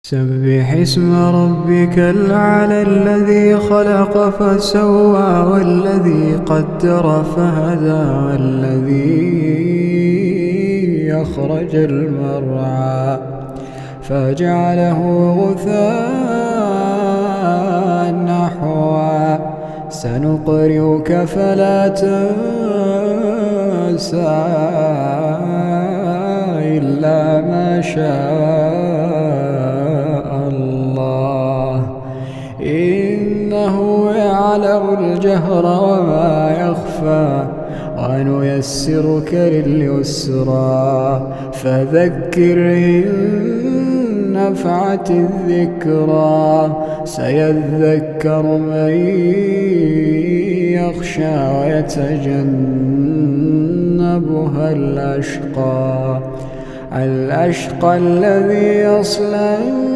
سبح اسم ربك الأعلى الذي خلق فسوى والذي قدر فهدى والذي أخرج المرعى فجعله غثاء نحوا سنقرئك فلا تنسى إلا ما شاء الله إنه يعلم الجهر وما يخفى ونيسرك لليسرى فذكر إن نفعت الذكرى سيذكر من يخشى ويتجنبها الأشقى الذي يصلى